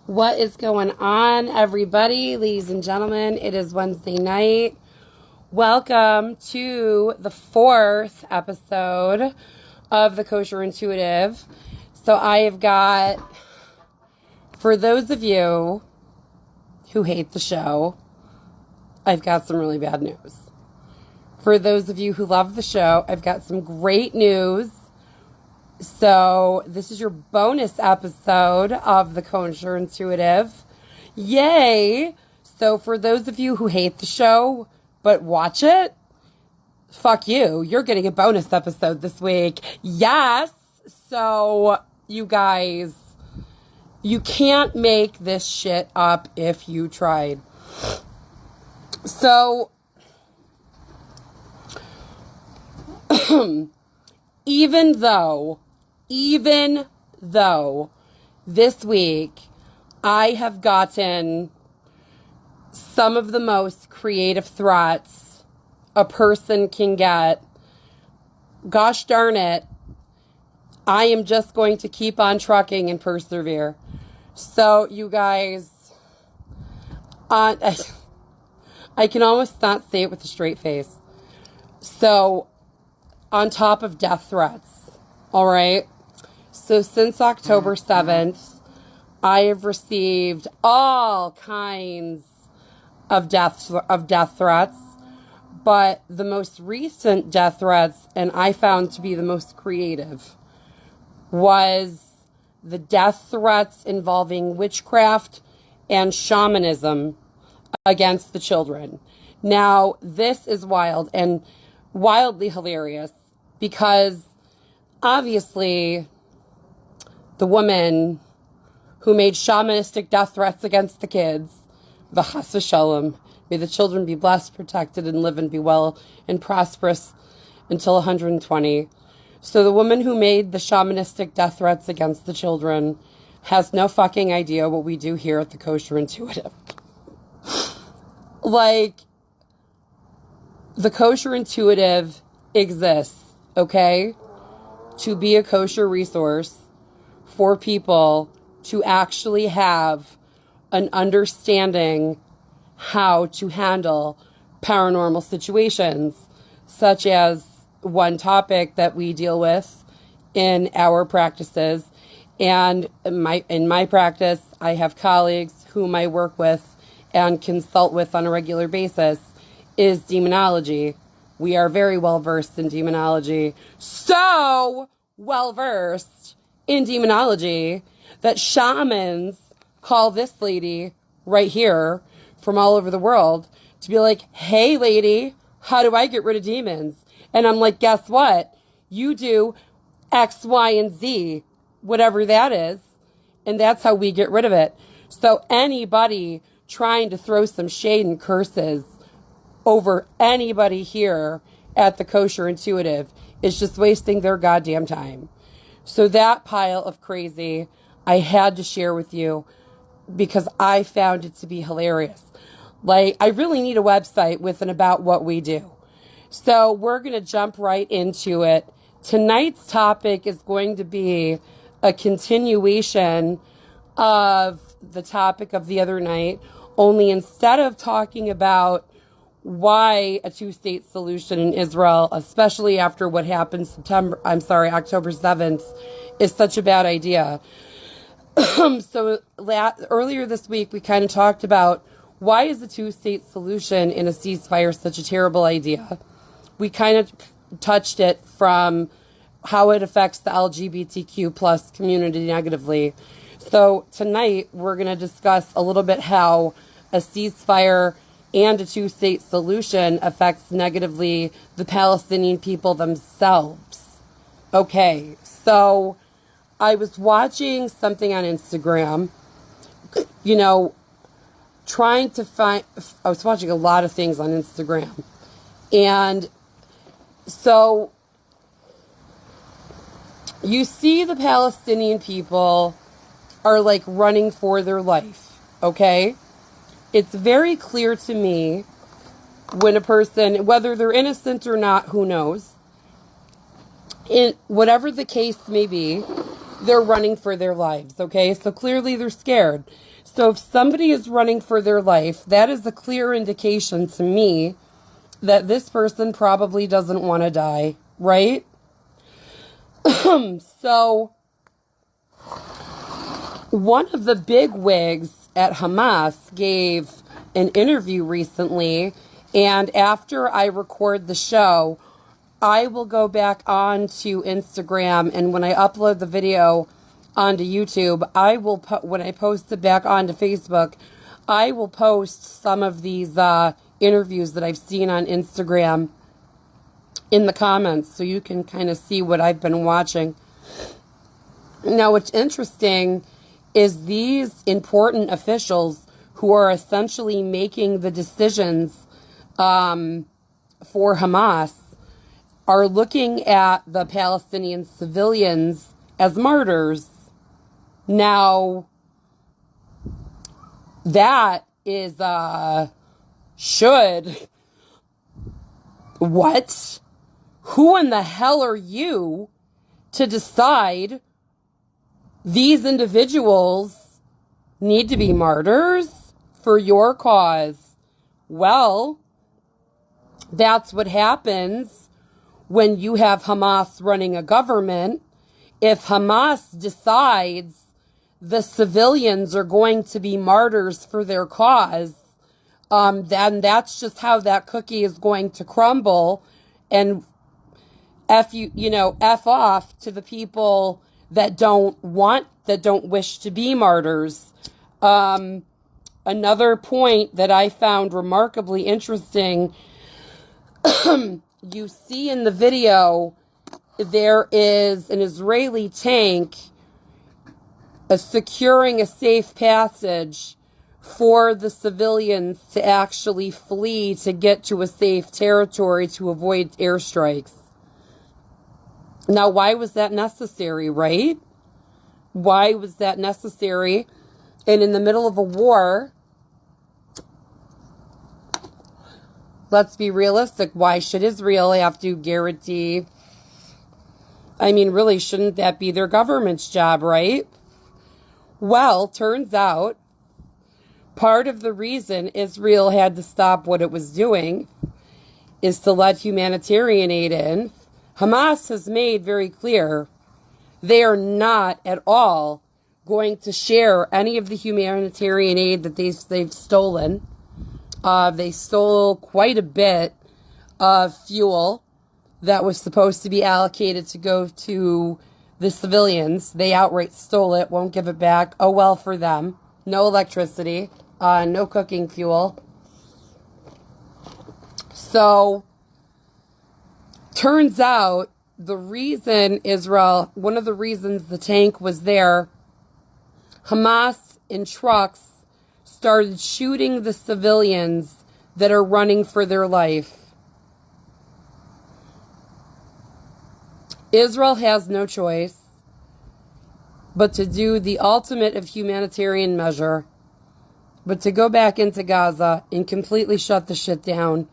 What is going on, everybody? Ladies and gentlemen, it is Wednesday night. Welcome to the 4th episode of the Kosher Intuitive. So I have got, for those of you who hate the show, I've got some really bad news. For those of you who love the show, I've got some great news. So this is your bonus episode of the Kosher Intuitive. Yay! So for those of you who hate the show but watch it, fuck you. You're getting a bonus episode this week. Yes! So you guys, you can't make this shit up if you tried. So even though this week I have gotten some of the most creative threats a person can get, gosh darn it, I am just going to keep on trucking and persevere. So you guys, I can almost not say it with a straight face. So on top of death threats, all right? So since October 7th, I have received all kinds of death threats, but the most recent death threats, and I found to be the most creative, was the death threats involving witchcraft and shamanism against the children. Now, this is wild and wildly hilarious because obviously the woman who made shamanistic death threats against the kids, the Chas v'Shalom, may the children be blessed, protected, and live and be well and prosperous until 120. So the woman who made the shamanistic death threats against the children has no fucking idea what we do here at the Kosher Intuitive. Like, the Kosher Intuitive exists, okay, to be a kosher resource for people to actually have an understanding how to handle paranormal situations, such as one topic that we deal with in our practices. And in my practice, I have colleagues whom I work with and consult with on a regular basis, is demonology. We are very well versed in demonology. So well versed in demonology that shamans call this lady right here from all over the world to be like, hey lady, how do I get rid of demons? And I'm like, guess what? You do X, Y, and Z, whatever that is. And that's how we get rid of it. So anybody trying to throw some shade and curses over anybody here at the Kosher Intuitive is just wasting their goddamn time. So that pile of crazy I had to share with you because I found it to be hilarious. Like, I really need a website with and about what we do. So we're going to jump right into it. Tonight's topic is going to be a continuation of the topic of the other night, only instead of talking about why a two-state solution in Israel, especially after what happened October 7th, is such a bad idea. So earlier this week, we kind of talked about why is a two-state solution in a ceasefire such a terrible idea. We kind of touched it from how it affects the LGBTQ plus community negatively. So tonight, we're going to discuss a little bit how a ceasefire and a two-state solution affects negatively the Palestinian people themselves. Okay, so I was watching something on Instagram, I was watching a lot of things on Instagram. And so you see the Palestinian people are like running for their life, okay? It's very clear to me when a person, whether they're innocent or not, who knows, in whatever the case may be, they're running for their lives, okay? So clearly they're scared. So if somebody is running for their life, that is a clear indication to me that this person probably doesn't want to die, right? So one of the big wigs at Hamas gave an interview recently, and after I record the show, I will go back onto Instagram, and when I upload the video onto YouTube, I will put, when I post it back onto Facebook, I will post some of these interviews that I've seen on Instagram in the comments, so you can kind of see what I've been watching. Now, what's interesting is these important officials who are essentially making the decisions for Hamas are looking at the Palestinian civilians as martyrs. Now, that is, what? Who in the hell are you to decide these individuals need to be martyrs for your cause? Well, that's what happens when you have Hamas running a government. If Hamas decides the civilians are going to be martyrs for their cause, then that's just how that cookie is going to crumble. And F off to the people that don't wish to be martyrs. Another point that I found remarkably interesting, you see in the video, there is an Israeli tank securing a safe passage for the civilians to actually flee to get to a safe territory to avoid airstrikes. Now, why was that necessary, right? Why was that necessary? And in the middle of a war, let's be realistic. Why should Israel have to guarantee? I mean, really, shouldn't that be their government's job, right? Well, turns out part of the reason Israel had to stop what it was doing is to let humanitarian aid in. Hamas has made very clear they are not at all going to share any of the humanitarian aid that they've stolen. They stole quite a bit of fuel that was supposed to be allocated to go to the civilians. They outright stole it, won't give it back. Oh, well, for them. No electricity, no cooking fuel. So, turns out the reason one of the reasons the tank was there, Hamas in trucks started shooting the civilians that are running for their life. Israel has no choice but to do the ultimate of humanitarian measure, but to go back into Gaza and completely shut the shit down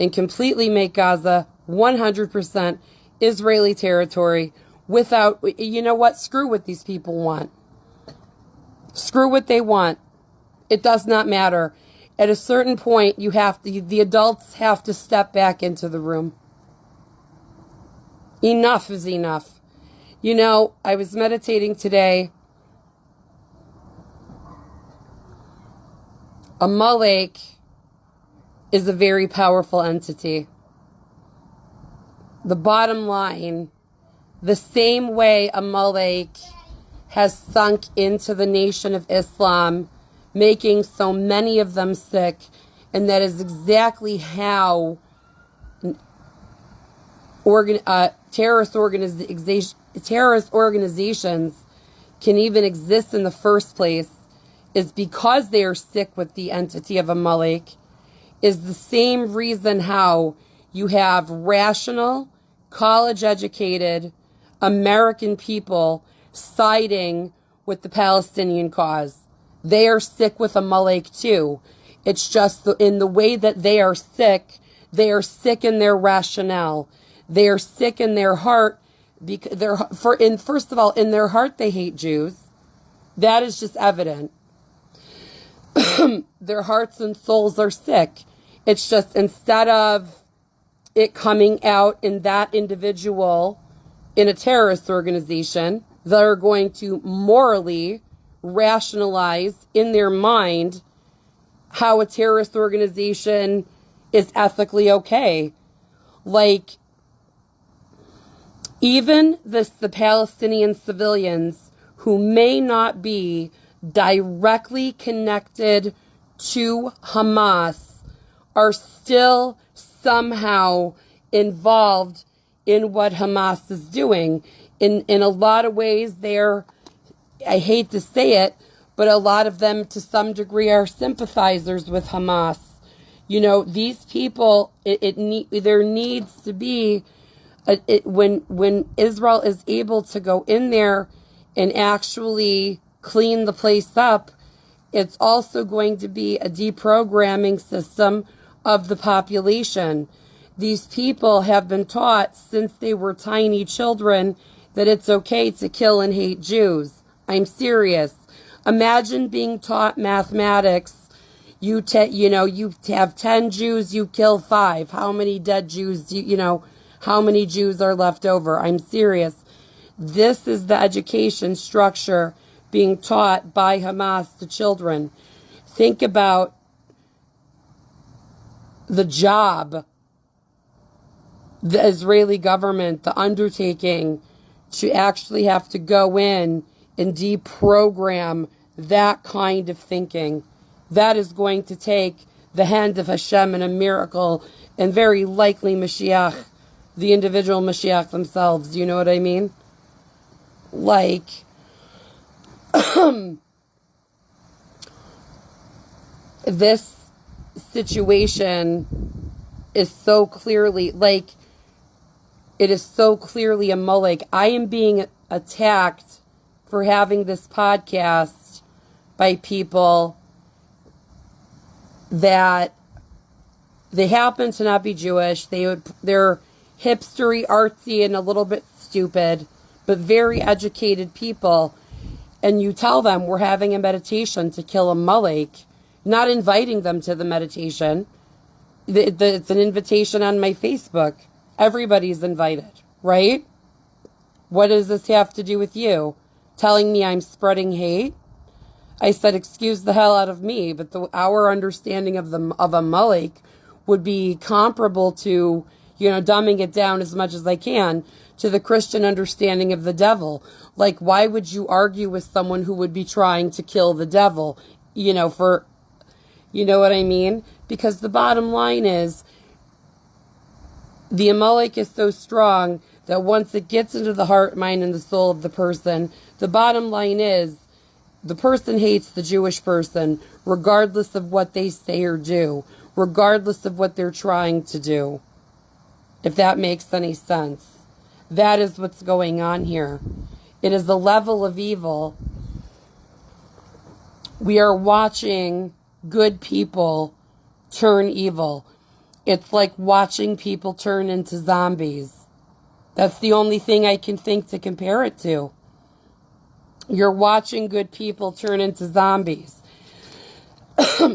and completely make Gaza 100% Israeli territory without, you know what? Screw what these people want. Screw what they want. It does not matter. At a certain point, the adults have to step back into the room. Enough is enough. You know, I was meditating today. A Malek is a very powerful entity. The bottom line, the same way a Malek has sunk into the nation of Islam, making so many of them sick, and that is exactly how terrorist organizations can even exist in the first place, is because they are sick with the entity of a Malek, is the same reason how you have rational, college-educated American people siding with the Palestinian cause. They are sick with a Malek too. It's just in the way that they are sick in their rationale. They are sick in their heart because first of all, in their heart, they hate Jews. That is just evident. Their hearts and souls are sick. It's just instead of it coming out in that individual in a terrorist organization, they're going to morally rationalize in their mind how a terrorist organization is ethically okay. Like, even the Palestinian civilians who may not be directly connected to Hamas are still somehow involved in what Hamas is doing. In a lot of ways, I hate to say it, but a lot of them to some degree are sympathizers with Hamas. You know, these people, there needs to be, when Israel is able to go in there and actually clean the place up, it's also going to be a deprogramming system of the population. These people have been taught since they were tiny children that it's okay to kill and hate Jews. I'm serious. Imagine being taught mathematics. You have 10 Jews, you kill 5. How many dead Jews how many Jews are left over? I'm serious. This is the education structure being taught by Hamas to children. Think about the job, the Israeli government, the undertaking to actually have to go in and deprogram that kind of thinking. That is going to take the hand of Hashem and a miracle, and very likely Mashiach, the individual Mashiach themselves. Do you know what I mean? Like, this situation is so clearly, it is so clearly a Molech. I am being attacked for having this podcast by people that they happen to not be Jewish. They're hipstery, artsy, and a little bit stupid, but very educated people. And you tell them we're having a meditation to kill a Molech, not inviting them to the meditation. It's an invitation on my Facebook. Everybody's invited, right? What does this have to do with you? Telling me I'm spreading hate? I said, excuse the hell out of me, but our understanding of a Molech would be comparable to, dumbing it down as much as I can, to the Christian understanding of the devil. Like, why would you argue with someone who would be trying to kill the devil? You know what I mean? Because the bottom line is, the Amalek is so strong that once it gets into the heart, mind, and the soul of the person, the bottom line is, the person hates the Jewish person, regardless of what they say or do, regardless of what they're trying to do. If that makes any sense. That is what's going on here. It is the level of evil. We are watching good people turn evil. It's like watching people turn into zombies. That's the only thing I can think to compare it to. You're watching good people turn into zombies.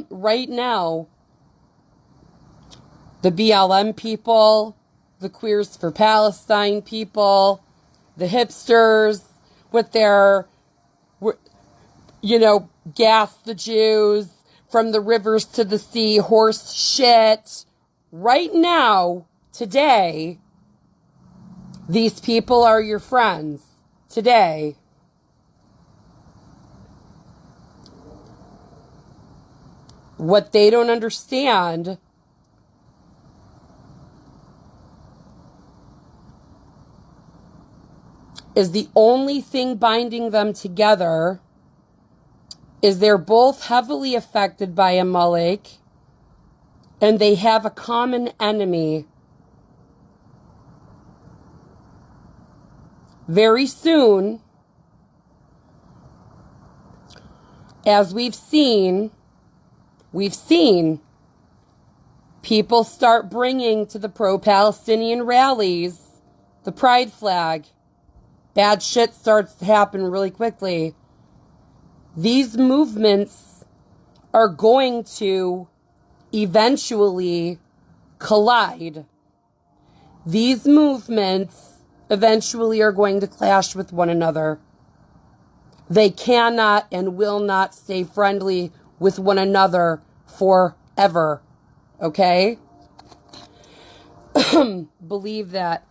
Right now, the BLM people, the Queers for Palestine people, the hipsters with their, gas the Jews, from the rivers to the sea, horse shit. Right now, today, these people are your friends. Today. What they don't understand is the only thing binding them together is they're both heavily affected by Amalek, and they have a common enemy. Very soon, as we've seen people start bringing to the pro-Palestinian rallies the pride flag. bad shit starts to happen really quickly. These movements are going to eventually collide. These movements eventually are going to clash with one another. They cannot and will not stay friendly with one another forever. Okay? Believe that.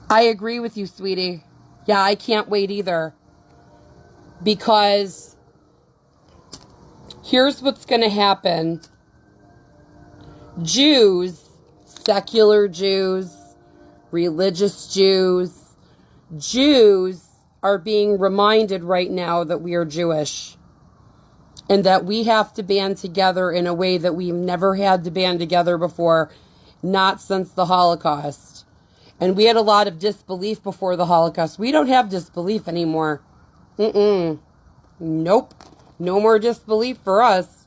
I agree with you, sweetie. Yeah, I can't wait either. Because here's what's going to happen. Jews, secular Jews, religious Jews are being reminded right now that we are Jewish. And that we have to band together in a way that we've never had to band together before. Not since the Holocaust. And we had a lot of disbelief before the Holocaust. We don't have disbelief anymore. Nope. No more disbelief for us.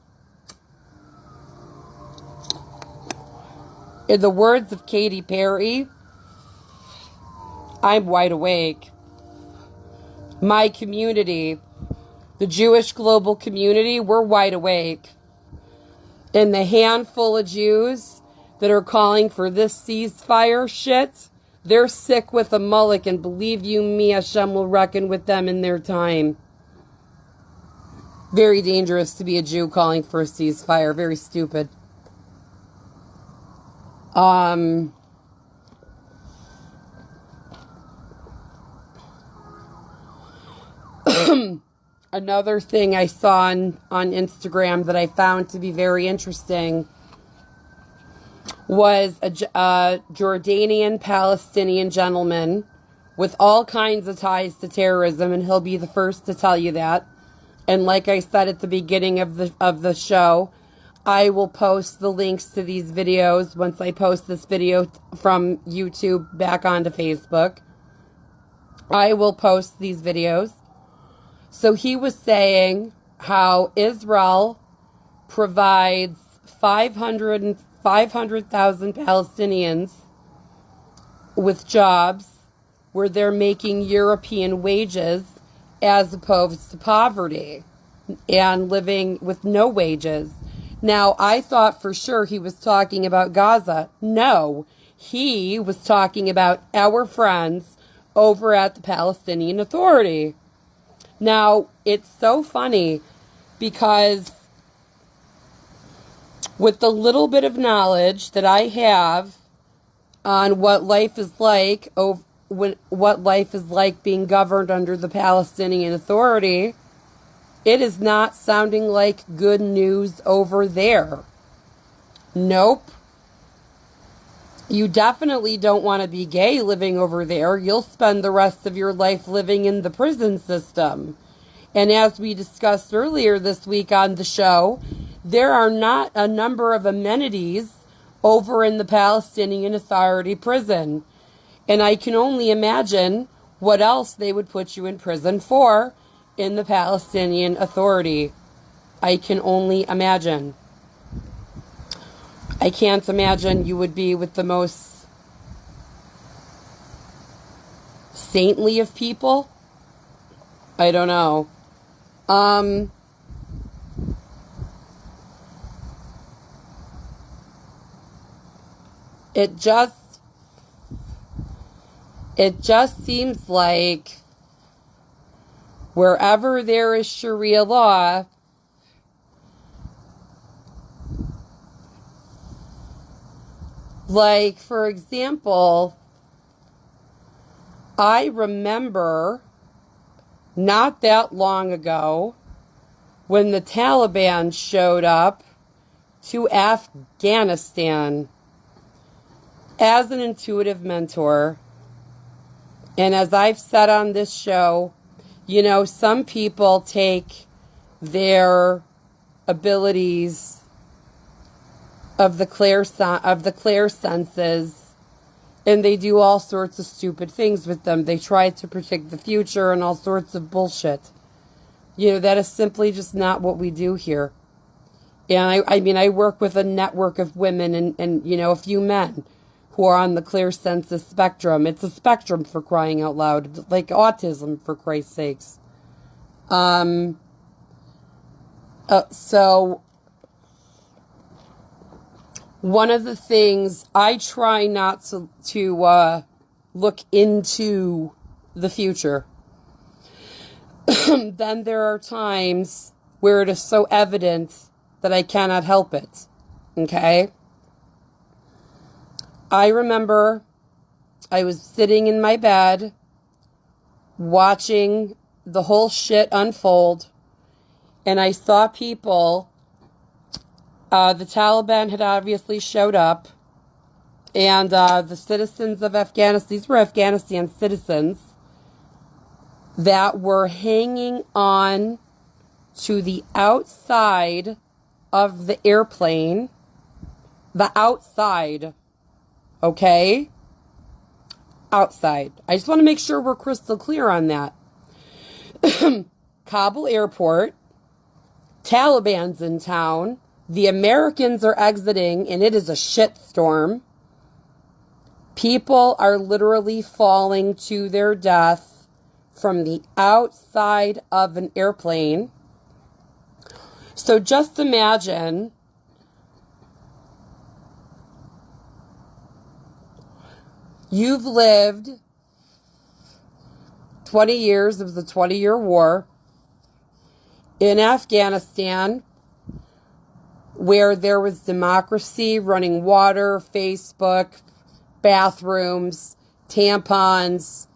In the words of Katy Perry, I'm wide awake. My community, the Jewish global community, we're wide awake. And the handful of Jews that are calling for this ceasefire shit, they're sick with a mullock, and believe you me, Hashem will reckon with them in their time. Very dangerous to be a Jew calling for a ceasefire. Very stupid. Another thing I saw on Instagram that I found to be very interesting was a Jordanian Palestinian gentleman with all kinds of ties to terrorism, and he'll be the first to tell you that. And like I said at the beginning of the show, I will post the links to these videos once I post this video from YouTube back onto Facebook. I will post these videos. So he was saying how Israel provides 500,000 Palestinians with jobs where they're making European wages as opposed to poverty and living with no wages. Now, I thought for sure he was talking about Gaza. No, he was talking about our friends over at the Palestinian Authority. Now, it's so funny because with the little bit of knowledge that I have on what life is like, what life is like being governed under the Palestinian Authority, it is not sounding like good news over there. Nope. You definitely don't want to be gay living over there. You'll spend the rest of your life living in the prison system. And as we discussed earlier this week on the show, there are not a number of amenities over in the Palestinian Authority prison. And I can only imagine what else they would put you in prison for in the Palestinian Authority. I can only imagine. I can't imagine you would be with the most saintly of people. I don't know. It just seems like wherever there is Sharia law, like, for example, I remember not that long ago when the Taliban showed up to Afghanistan. As an intuitive mentor, and as I've said on this show, you know, some people take their abilities of the clair senses and they do all sorts of stupid things with them. They try to predict the future and all sorts of bullshit. You know, that is simply just not what we do here. And I mean, I work with a network of women and you know, a few men who are on the clear senses spectrum. It's a spectrum, for crying out loud, like autism, for Christ's sakes. So one of the things I try not to look into the future. Then there are times where it is so evident that I cannot help it. Okay? I remember I was sitting in my bed watching the whole shit unfold, and I saw people, the Taliban had obviously showed up, and the citizens of Afghanistan, these were Afghanistan citizens, that were hanging on to the outside of the airplane. The outside. Okay? Outside. I just want to make sure we're crystal clear on that. Kabul airport. Taliban's in town. The Americans are exiting, and it is a shitstorm. People are literally falling to their death from the outside of an airplane. So just imagine you've lived 20 years, it was a 20-year war in Afghanistan where there was democracy, running water, Facebook, bathrooms, tampons,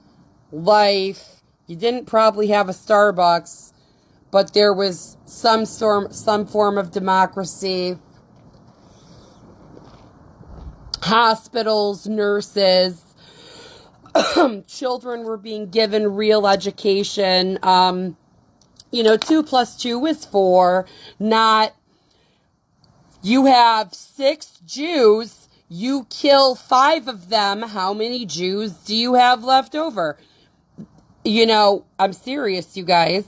life. You didn't probably have a Starbucks, but there was some form of democracy. Hospitals, nurses, children were being given real education. 2 + 2 is 4, not you have 6 Jews, you kill 5 of them, how many Jews do you have left over? I'm serious, you guys.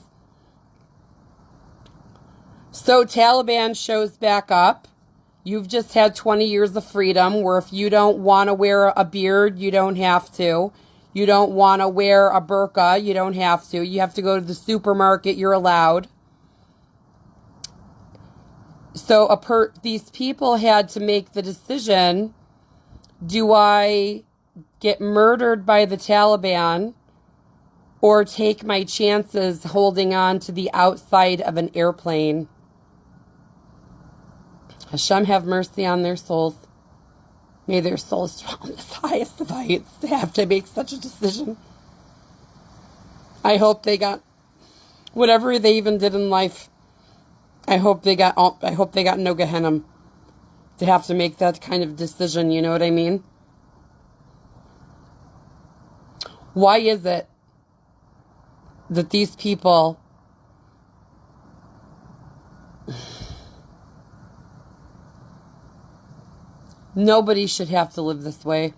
So Taliban shows back up. You've just had 20 years of freedom where if you don't want to wear a beard, you don't have to. You don't want to wear a burqa, you don't have to. You have to go to the supermarket, you're allowed. So these people had to make the decision, do I get murdered by the Taliban or take my chances holding on to the outside of an airplane? Hashem have mercy on their souls. May their souls dwell in this highest of heights to have to make such a decision. I hope they got whatever they even did in life. I hope they got no Gehenna to have to make that kind of decision, you know what I mean? Why is it that these people nobody should have to live this way?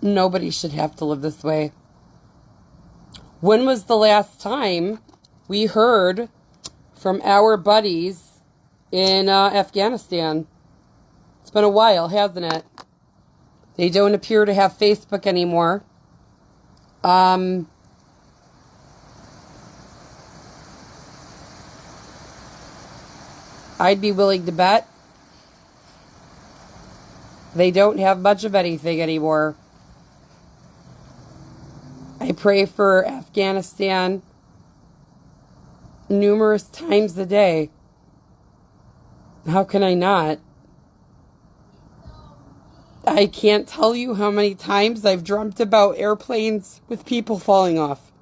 Nobody should have to live this way. When was the last time we heard from our buddies in Afghanistan? It's been a while, hasn't it? They don't appear to have Facebook anymore. I'd be willing to bet they don't have much of anything anymore. I pray for Afghanistan numerous times a day. How can I not? I can't tell you how many times I've dreamt about airplanes with people falling off.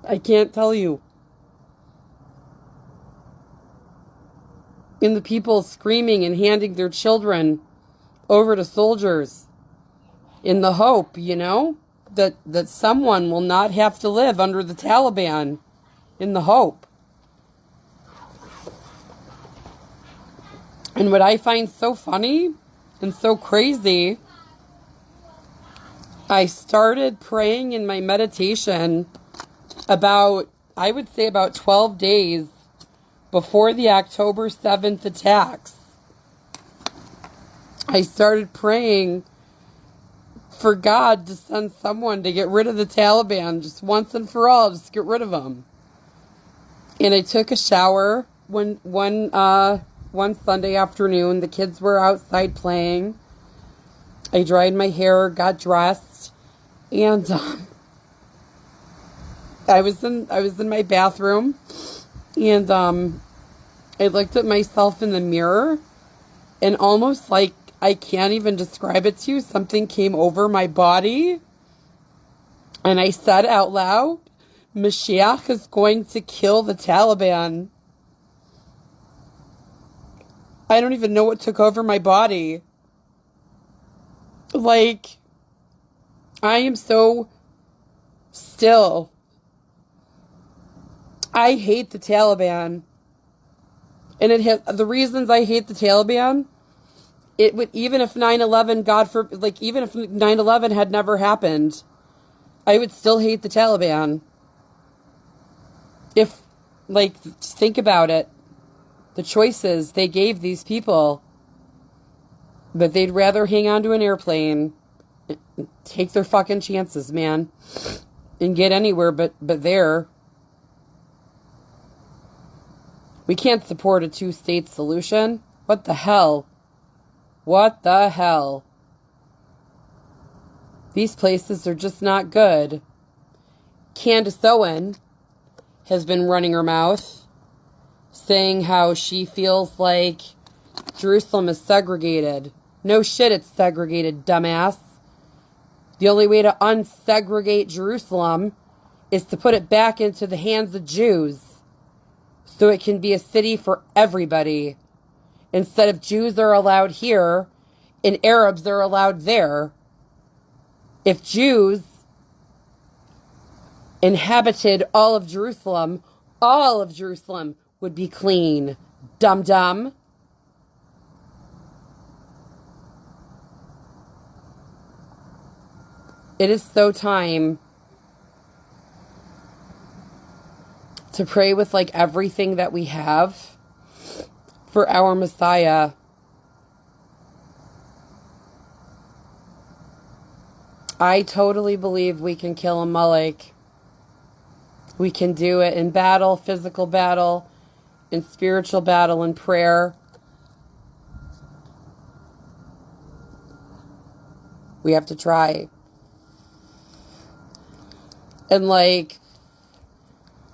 I can't tell you. And the people screaming and handing their children over to soldiers in the hope, that someone will not have to live under the Taliban, in the hope. And what I find so funny and so crazy, I started praying in my meditation I would say about 12 days before the October 7th attacks, I started praying for God to send someone to get rid of the Taliban just once and for all, just get rid of them. And I took a shower one Sunday afternoon. The kids were outside playing. I dried my hair, got dressed, and I was in my bathroom, and I looked at myself in the mirror, and almost like I can't even describe it to you, something came over my body, and I said out loud, Mashiach is going to kill the Taliban. I don't even know what took over my body. Like, I am so still. I hate the Taliban. And the reasons I hate the Taliban, it would, even if 9/11, even if 9/11 had never happened, I would still hate the Taliban. Think about it. The choices they gave these people, but they'd rather hang on to an airplane, take their fucking chances, man, and get anywhere but there. We can't support a two-state solution. What the hell? What the hell? These places are just not good. Candace Owen has been running her mouth, saying how she feels like Jerusalem is segregated. No shit, it's segregated, dumbass. The only way to unsegregate Jerusalem is to put it back into the hands of Jews, so it can be a city for everybody. Instead of Jews are allowed here and Arabs are allowed there. If Jews inhabited all of Jerusalem would be clean. Dum-dum. It is so time to pray with everything that we have for our Messiah. I totally believe we can kill Amalek. We can do it in battle, physical battle, in spiritual battle, in prayer. We have to try. And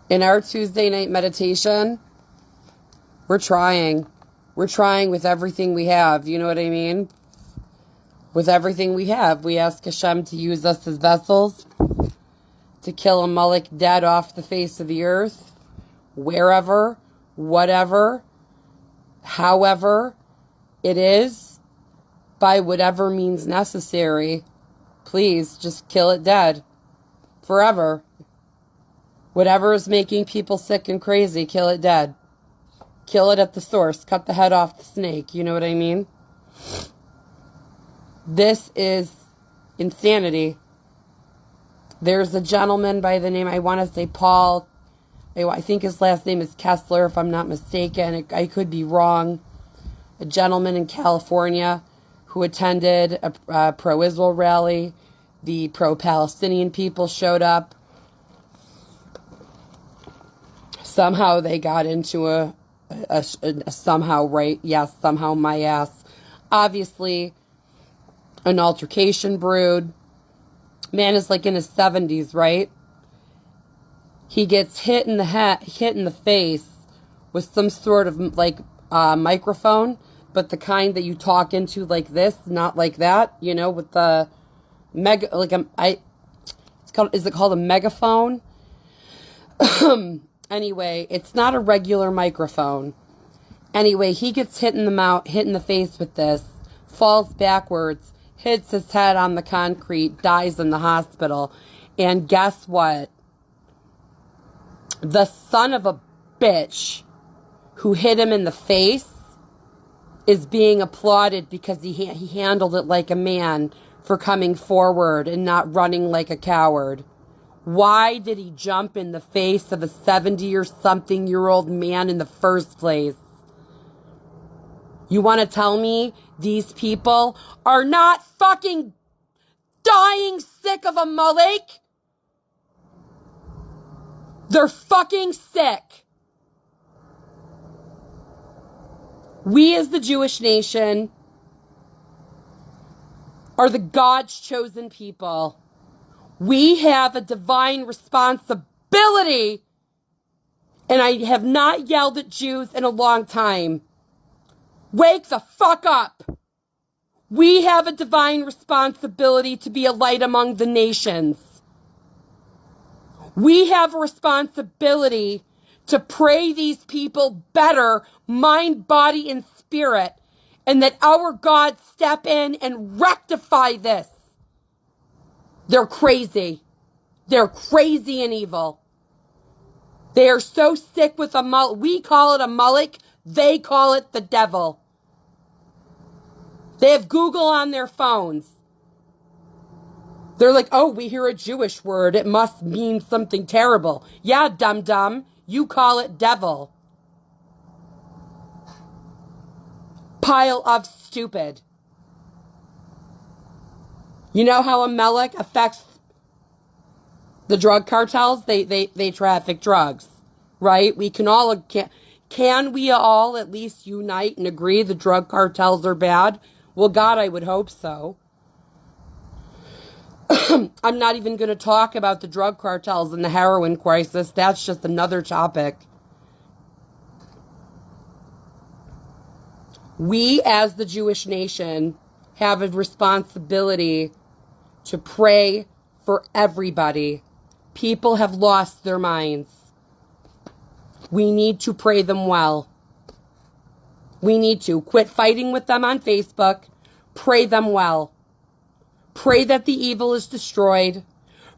in our Tuesday night meditation, we're trying. We're trying with everything we have. You know what I mean? With everything we have. We ask Hashem to use us as vessels to kill Amalek dead off the face of the earth, wherever, whatever, however it is, by whatever means necessary. Please, just kill it dead. Forever. Whatever is making people sick and crazy, kill it dead. Kill it at the source. Cut the head off the snake. You know what I mean? This is insanity. There's a gentleman by the name, I want to say Paul. I think his last name is Kessler, if I'm not mistaken. I could be wrong. A gentleman in California who attended a pro-Israel rally. The pro-Palestinian people showed up. Somehow they got into a somehow, right? Yes, somehow my ass. Obviously, an altercation brewed. Man is in his 70s, right? He gets hit in the face with some sort of microphone, but the kind that you talk into like this, not like that. You know, with the mega, is it called a megaphone? Anyway, it's not a regular microphone. Anyway, he gets hit in the face with this, falls backwards, hits his head on the concrete, dies in the hospital. And guess what? The son of a bitch who hit him in the face is being applauded because he handled it like a man for coming forward and not running like a coward. Why did he jump in the face of a 70-or-something-year-old man in the first place? You want to tell me these people are not fucking dying sick of a Amalek? They're fucking sick. We as the Jewish nation are the God's chosen people. We have a divine responsibility, and I have not yelled at Jews in a long time. Wake the fuck up. We have a divine responsibility to be a light among the nations. We have a responsibility to pray these people better, mind, body, and spirit, and that our God step in and rectify this. They're crazy. They're crazy and evil. They are so sick with Amalek. We call it Amalek. They call it the devil. They have Google on their phones. They're like, oh, we hear a Jewish word. It must mean something terrible. Yeah, dum-dum. You call it devil. Pile of stupid. You know how Amalek affects the drug cartels? They traffic drugs, right? We can all, can we all at least unite and agree the drug cartels are bad? Well, God, I would hope so. I'm not even going to talk about the drug cartels and the heroin crisis. That's just another topic. We, as the Jewish nation, have a responsibility to pray for everybody. People have lost their minds. We need to pray them well. We need to quit fighting with them on Facebook. Pray them well. Pray that the evil is destroyed.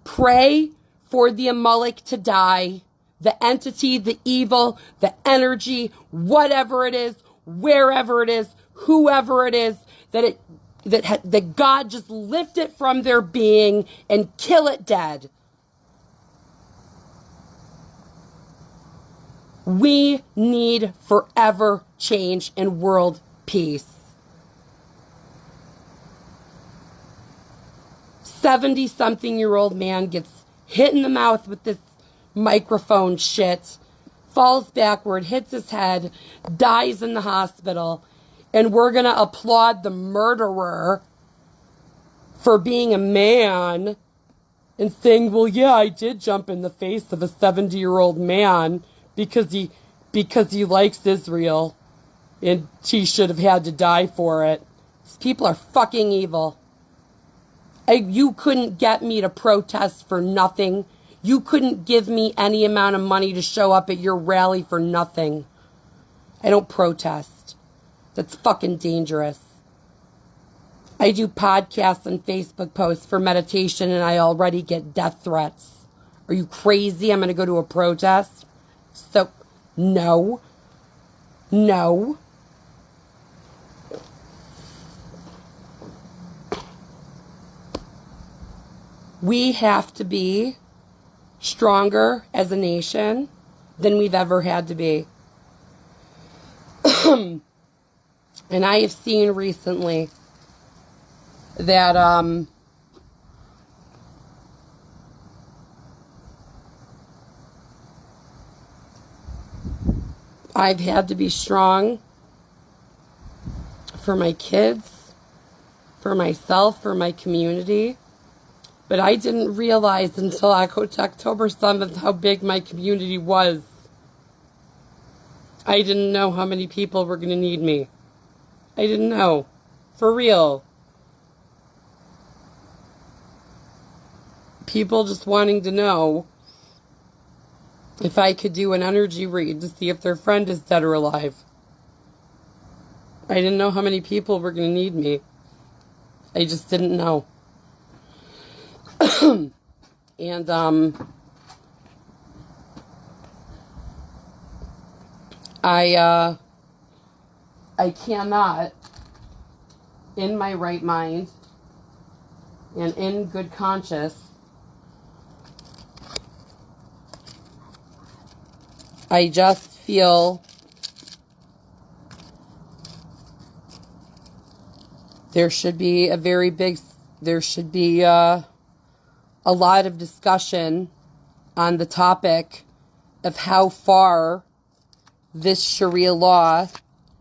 Pray for the Amalek to die. The entity, the evil, the energy, whatever it is, wherever it is, whoever it is, that God just lift it from their being and kill it dead. We need forever change and world peace. 70-something-year-old man gets hit in the mouth with this microphone shit, falls backward, hits his head, dies in the hospital, and we're going to applaud the murderer for being a man and saying, well, yeah, I did jump in the face of a 70-year-old man because he likes Israel and he should have had to die for it. These people are fucking evil. You couldn't get me to protest for nothing. You couldn't give me any amount of money to show up at your rally for nothing. I don't protest. That's fucking dangerous. I do podcasts and Facebook posts for meditation and I already get death threats. Are you crazy? I'm going to go to a protest? So, no. No. We have to be stronger as a nation than we've ever had to be. And I have seen recently that I've had to be strong for my kids, for myself, for my community. But I didn't realize until October 7th how big my community was. I didn't know how many people were going to need me. I didn't know. For real. People just wanting to know if I could do an energy read to see if their friend is dead or alive. I didn't know how many people were going to need me. I just didn't know. And, I cannot, in my right mind, and in good conscience, I just feel there should be a lot of discussion on the topic of how far this Sharia law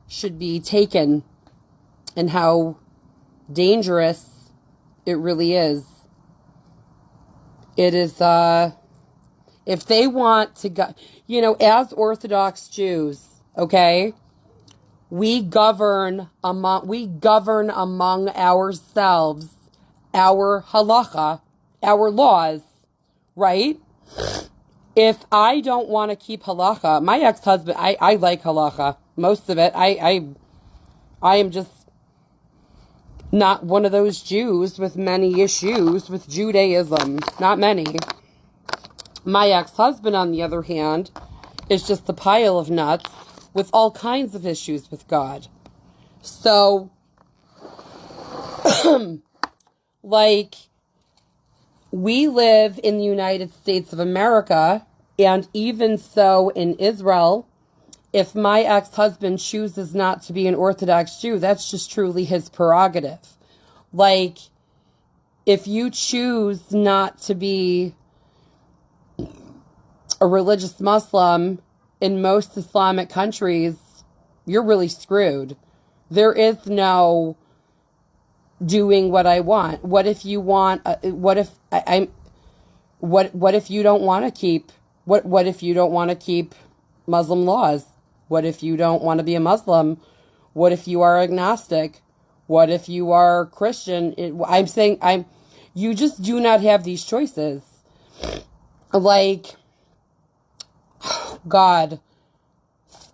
should be taken and how dangerous it really is. It is, if they want to go, as Orthodox Jews, okay, we govern among ourselves, our halacha, our laws, right? If I don't want to keep halacha, my ex-husband, I like halacha, most of it. I am just not one of those Jews with many issues with Judaism. Not many. My ex-husband, on the other hand, is just a pile of nuts with all kinds of issues with God. So, we live in the United States of America, and even so in Israel, if my ex-husband chooses not to be an Orthodox Jew, that's just truly his prerogative. If you choose not to be a religious Muslim in most Islamic countries, you're really screwed. There is no doing what I want. What if you want, what if you don't want to keep, what if you don't want to keep Muslim laws? What if you don't want to be a Muslim? What if you are agnostic? What if you are Christian? You just do not have these choices. God,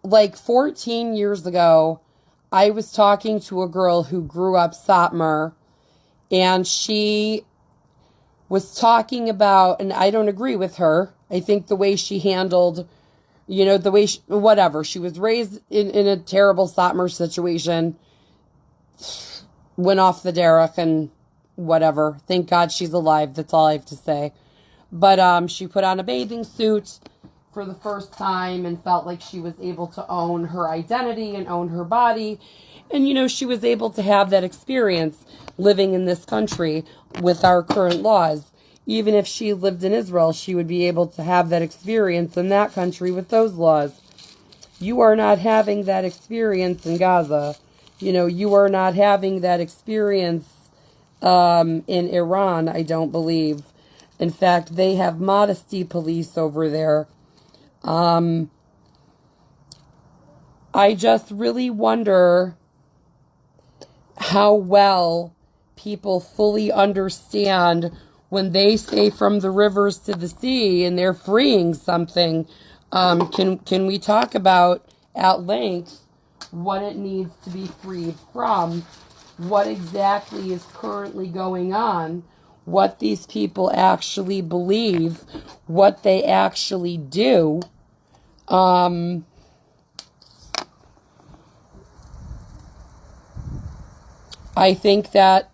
14 years ago, I was talking to a girl who grew up Satmar, and she was talking about, and I don't agree with her. I think the way she handled, the way she was raised in a terrible Satmar situation, went off the derech and whatever. Thank God she's alive. That's all I have to say. But she put on a bathing suit for the first time and felt like she was able to own her identity and own her body. And, she was able to have that experience living in this country with our current laws. Even if she lived in Israel, she would be able to have that experience in that country with those laws. You are not having that experience in Gaza. You are not having that experience in Iran, I don't believe. In fact, they have modesty police over there. I just really wonder how well people fully understand when they say from the rivers to the sea and they're freeing something. Can we talk about at length what it needs to be freed from, what exactly is currently going on, what these people actually believe, what they actually do. I think that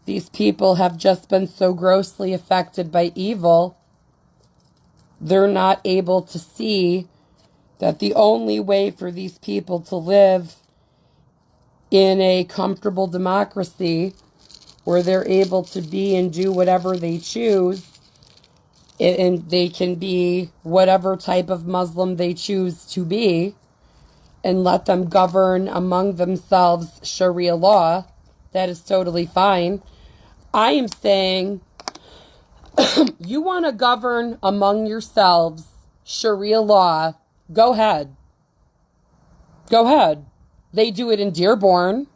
these people have just been so grossly affected by evil, they're not able to see that the only way for these people to live in a comfortable democracy where they're able to be and do whatever they choose, and they can be whatever type of Muslim they choose to be, and let them govern among themselves Sharia law, that is totally fine. I am saying, you want to govern among yourselves Sharia law, go ahead. Go ahead. They do it in Dearborn.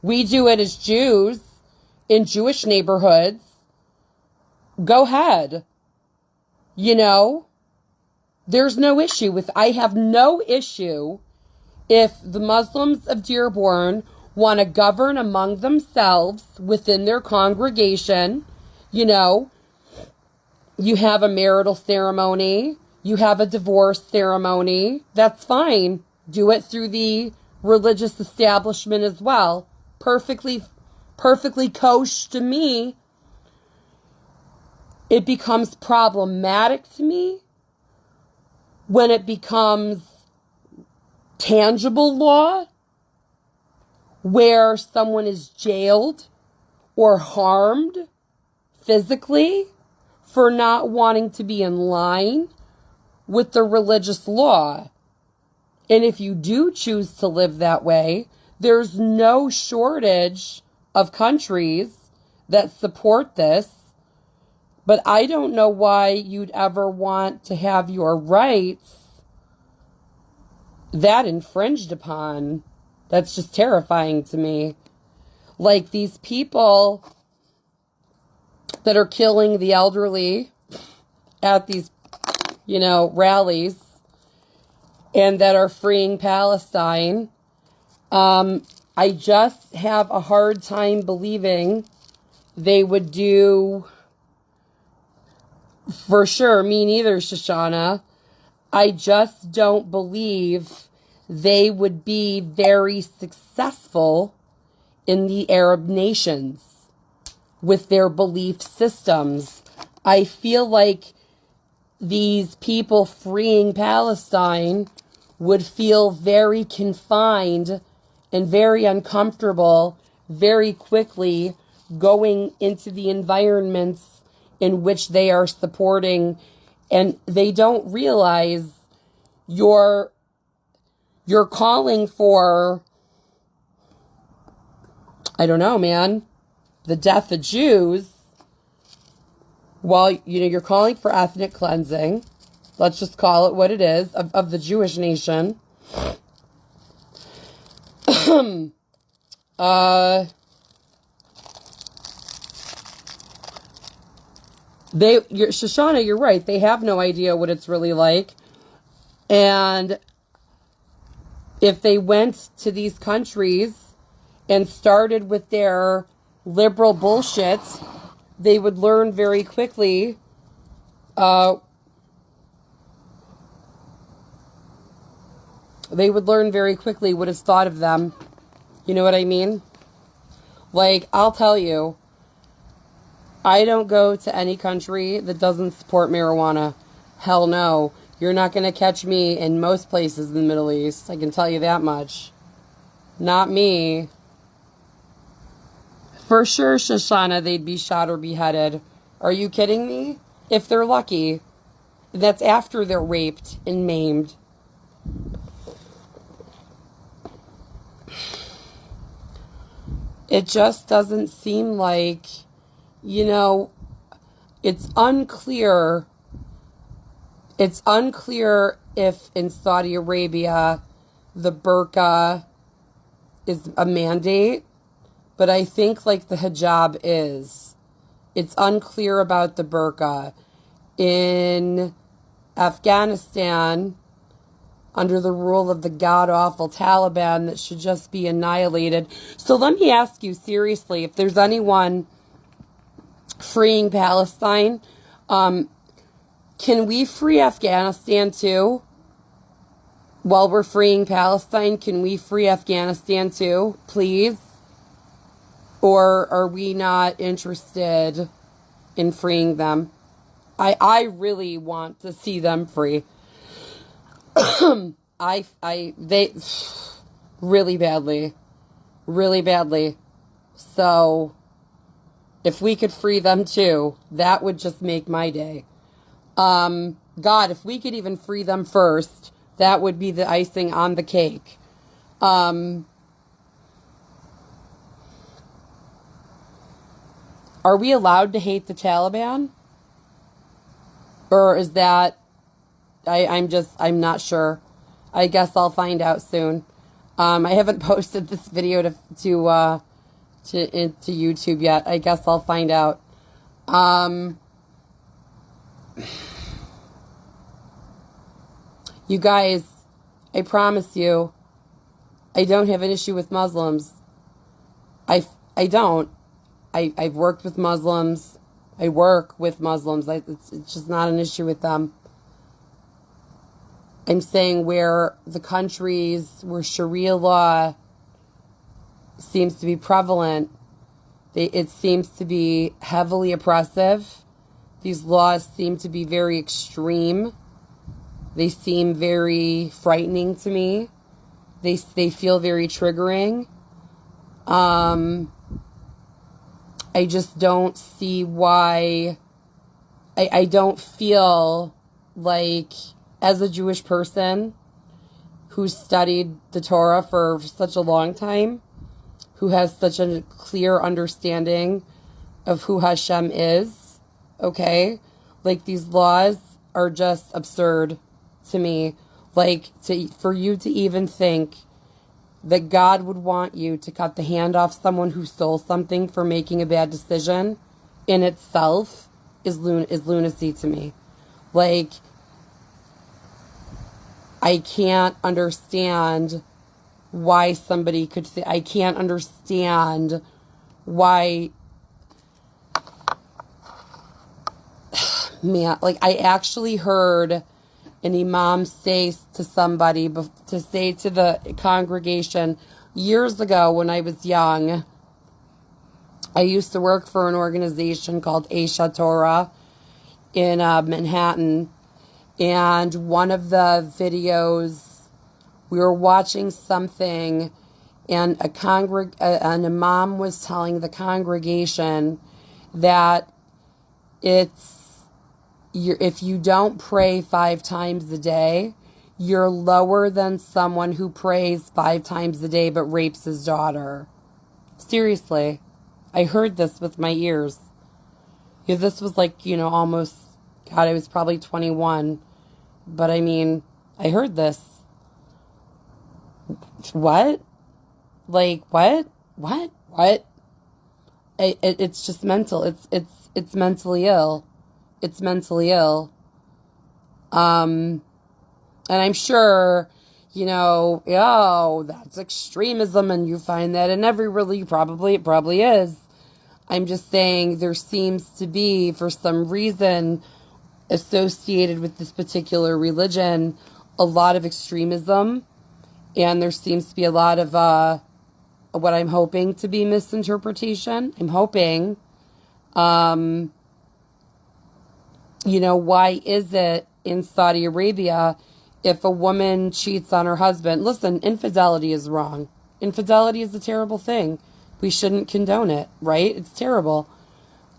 We do it as Jews in Jewish neighborhoods. Go ahead. There's no issue with, I have no issue if the Muslims of Dearborn want to govern among themselves within their congregation. You have a marital ceremony, you have a divorce ceremony, that's fine. Do it through the religious establishment as well. Perfectly kosher to me. It becomes problematic to me when it becomes tangible law, where someone is jailed or harmed physically for not wanting to be in line with the religious law. And if you do choose to live that way, there's no shortage of countries that support this. But I don't know why you'd ever want to have your rights that infringed upon. That's just terrifying to me. Like these people that are killing the elderly at these, rallies, and that are freeing Palestine. I just have a hard time believing they would do, for sure, me neither, Shoshana. I just don't believe they would be very successful in the Arab nations with their belief systems. I feel like these people freeing Palestine would feel very confined and very uncomfortable very quickly going into the environments in which they are supporting, and they don't realize you're calling for, I don't know, man, the death of Jews. Well, you're calling for ethnic cleansing. Let's just call it what it is, of the Jewish nation. Shoshana, you're right. They have no idea what it's really like. And if they went to these countries and started with their liberal bullshit, they would learn very quickly what is thought of them. You know what I mean? Like, I'll tell you, I don't go to any country that doesn't support marijuana. Hell no. You're not going to catch me in most places in the Middle East. I can tell you that much. Not me. For sure, Shoshana, they'd be shot or beheaded. Are you kidding me? If they're lucky. That's after they're raped and maimed. It just doesn't seem like, it's unclear. It's unclear if in Saudi Arabia the burqa is a mandate, but I think like the hijab is. It's unclear about the burqa. In Afghanistan, under the rule of the god-awful Taliban that should just be annihilated. So let me ask you seriously, if there's anyone freeing Palestine, can we free Afghanistan too? While we're freeing Palestine, can we free Afghanistan too, please? Or are we not interested in freeing them? I really want to see them free. They really badly. So if we could free them too, that would just make my day. God, if we could even free them first, that would be the icing on the cake. Are we allowed to hate the Taliban? Or is that, I'm not sure. I guess I'll find out soon. I haven't posted this video to YouTube yet. I guess I'll find out. You guys, I promise you, I don't have an issue with Muslims. I don't. I've worked with Muslims. I work with Muslims. It's just not an issue with them. I'm saying where the countries where Sharia law seems to be prevalent, it seems to be heavily oppressive. These laws seem to be very extreme. They seem very frightening to me. They feel very triggering. I just don't see why. I don't feel like, as a Jewish person who's studied the Torah for such a long time, who has such a clear understanding of who Hashem is, okay? Like, these laws are just absurd to me. Like, for you to even think that God would want you to cut the hand off someone who stole something for making a bad decision in itself is lunacy to me. Like, I can't understand why somebody could say, I can't understand why, man, like, I actually heard an imam say to somebody, to say to the congregation, years ago when I was young, I used to work for an organization called Aisha Torah in Manhattan, and one of the videos, we were watching something, and an imam was telling the congregation that if you don't pray 5 times a day, you're lower than someone who prays 5 times a day but rapes his daughter. Seriously. I heard this with my ears. Yeah, this was like, almost, God, I was probably 21. But I mean, I heard this. What? Like, what? It's just mental. It's mentally ill. It's mentally ill. And I'm sure, that's extremism, and you find that in every religion. It probably is. I'm just saying there seems to be, for some reason, associated with this particular religion, a lot of extremism, and there seems to be a lot of what I'm hoping to be misinterpretation. I'm hoping. Why is it in Saudi Arabia, if a woman cheats on her husband? Listen, infidelity is wrong. Infidelity is a terrible thing. We shouldn't condone it, right? It's terrible.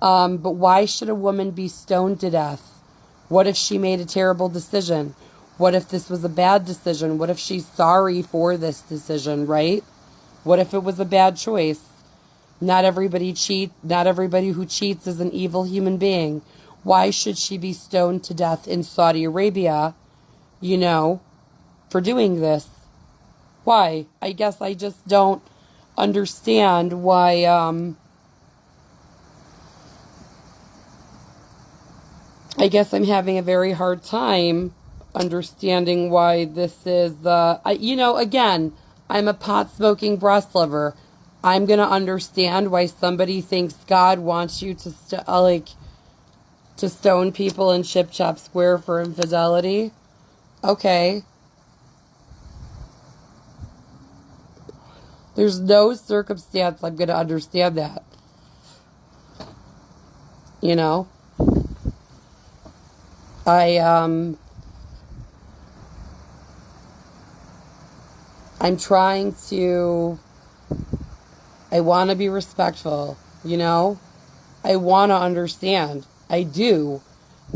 But why should a woman be stoned to death? What if she made a terrible decision? What if this was a bad decision? What if she's sorry for this decision, right? What if it was a bad choice? Not everybody who cheats is an evil human being. Why should she be stoned to death in Saudi Arabia, for doing this? Why? I guess I just don't understand why, I guess I'm having a very hard time understanding why this is, again, I'm a pot-smoking breast lover. I'm going to understand why somebody thinks God wants you to stone people in Chip Chop Square for infidelity. Okay. There's no circumstance I'm going to understand that. I'm trying to, I want to be respectful, I want to understand. I do.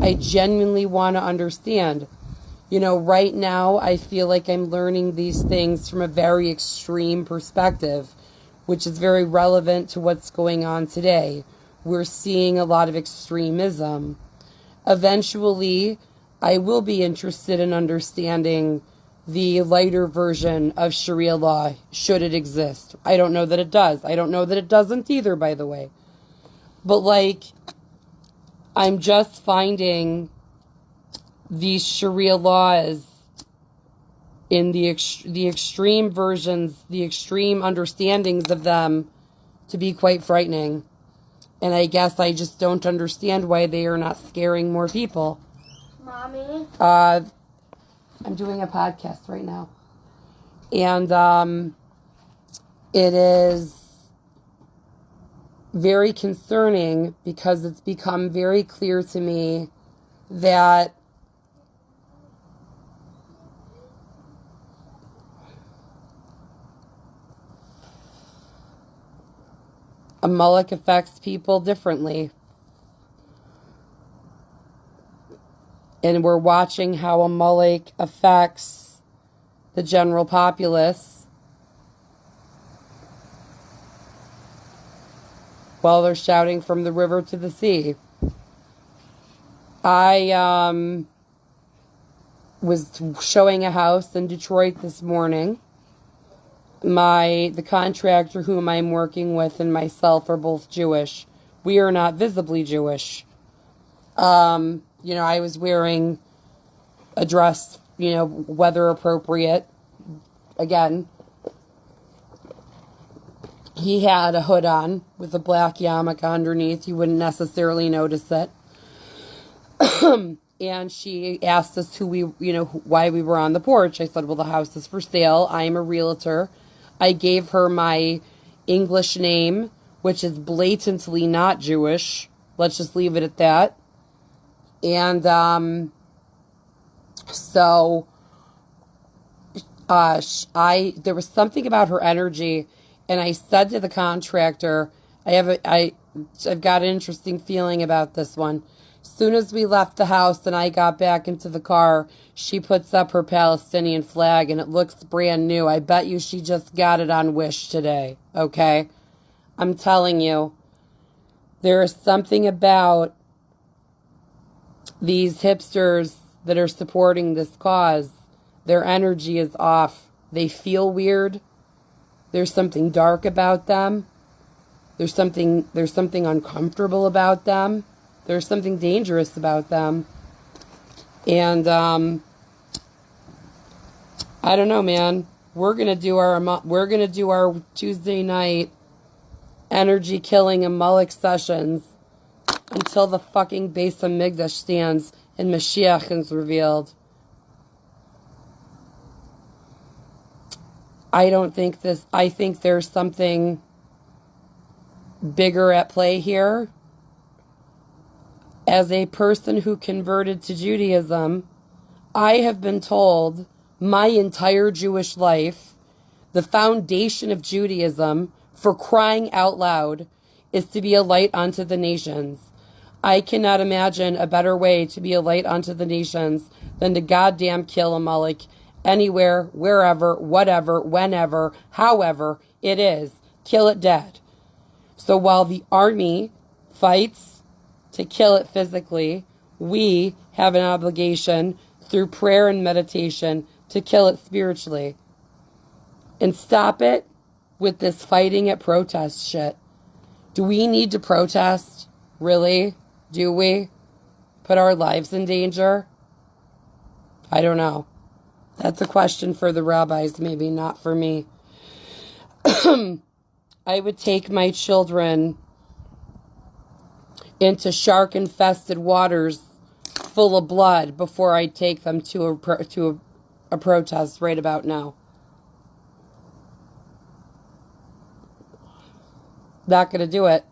I genuinely want to understand. Right now I feel like I'm learning these things from a very extreme perspective, which is very relevant to what's going on today. We're seeing a lot of extremism. Eventually, I will be interested in understanding the lighter version of Sharia law, should it exist. I don't know that it does. I don't know that it doesn't either, by the way. But, I'm just finding these Sharia laws in the extreme versions, the extreme understandings of them, to be quite frightening. And I guess I just don't understand why they are not scaring more people. Mommy? I'm doing a podcast right now. And it is very concerning because it's become very clear to me that Amalek affects people differently. And we're watching how Amalek affects the general populace while they're shouting from the river to the sea. I was showing a house in Detroit this morning. The contractor whom I'm working with and myself are both Jewish. We are not visibly Jewish. I was wearing a dress, weather appropriate. Again, he had a hood on with a black yarmulke underneath. You wouldn't necessarily notice it. And she asked us why we were on the porch. I said, well, the house is for sale. I'm a realtor. I gave her my English name, which is blatantly not Jewish. Let's just leave it at that. And there was something about her energy, and I said to the contractor, I've got an interesting feeling about this one. As soon as we left the house and I got back into the car, she puts up her Palestinian flag and it looks brand new. I bet you she just got it on Wish today, okay? I'm telling you, there is something about these hipsters that are supporting this cause. Their energy is off. They feel weird. There's something dark about them. There's something uncomfortable about them. There's something dangerous about them. And I don't know, man. We're gonna do our Tuesday night energy killing Amalek sessions until the fucking Beis Hamikdash stands and Mashiach is revealed. I think there's something bigger at play here. As a person who converted to Judaism, I have been told my entire Jewish life, the foundation of Judaism, for crying out loud, is to be a light unto the nations. I cannot imagine a better way to be a light unto the nations than to goddamn kill Amalek anywhere, wherever, whatever, whenever, however it is. Kill it dead. So while the army fights to kill it physically, we have an obligation through prayer and meditation to kill it spiritually. And stop it with this fighting at protest shit. Do we need to protest? Really? Do we? Put our lives in danger? I don't know. That's a question for the rabbis, maybe not for me. I would take my children into shark-infested waters full of blood before I take them to a protest right about now. Not going to do it.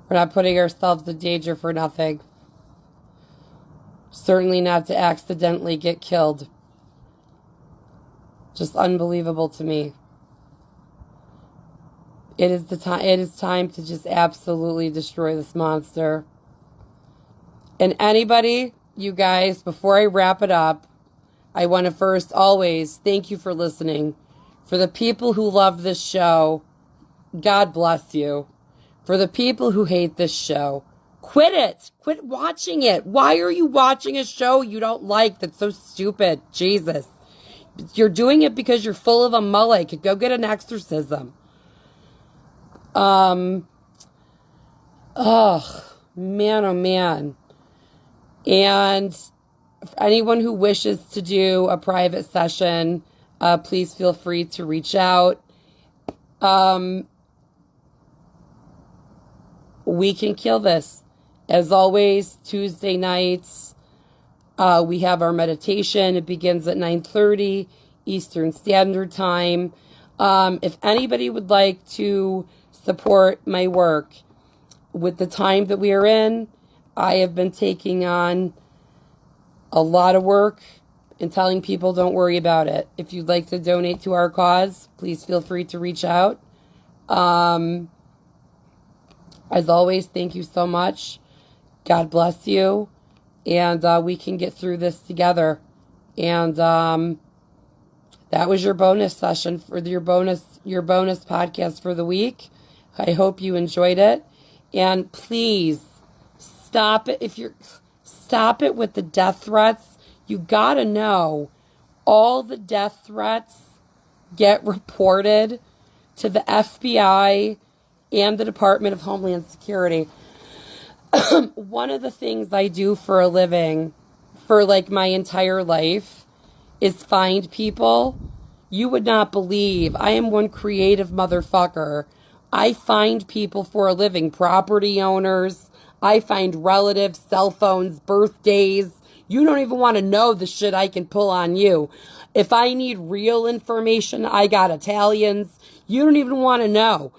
We're not putting ourselves in danger for nothing. Certainly not to accidentally get killed. Just unbelievable to me. It is time to just absolutely destroy this monster. And anybody, you guys, before I wrap it up, I want to first always thank you for listening. For the people who love this show, God bless you. For the people who hate this show, quit it. Quit watching it. Why are you watching a show you don't like that's so stupid? Jesus. You're doing it because you're full of Amalek. Go get an exorcism. Man, oh man. And anyone who wishes to do a private session, please feel free to reach out. We can kill this. As always, Tuesday nights, we have our meditation. It begins at 9:30 Eastern Standard Time. If anybody would like to support my work with the time that we are in, I have been taking on a lot of work and telling people don't worry about it. If you'd like to donate to our cause, please feel free to reach out. As always, thank you so much. God bless you. And we can get through this together. And that was your bonus session for your bonus podcast for the week. I hope you enjoyed it. And please stop it stop it with the death threats. You gotta know all the death threats get reported to the FBI and the Department of Homeland Security. One of the things I do for a living for like my entire life is find people. You would not believe. I am one creative motherfucker. I find people for a living, property owners. I find relatives, cell phones, birthdays. You don't even want to know the shit I can pull on you. If I need real information, I got Italians. You don't even want to know.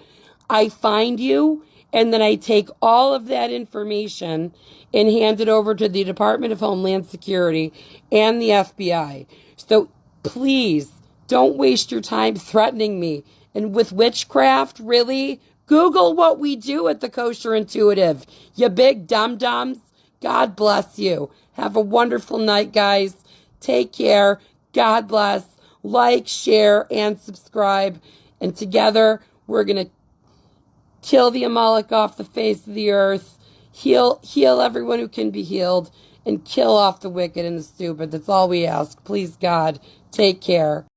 I find you, and then I take all of that information and hand it over to the Department of Homeland Security and the FBI. So please don't waste your time threatening me. And with witchcraft, really? Google what we do at the Kosher Intuitive. You big dum-dums. God bless you. Have a wonderful night, guys. Take care. God bless. Like, share, and subscribe. And together, we're going to kill the Amalek off the face of the earth. Heal everyone who can be healed. And kill off the wicked and the stupid. That's all we ask. Please, God, take care.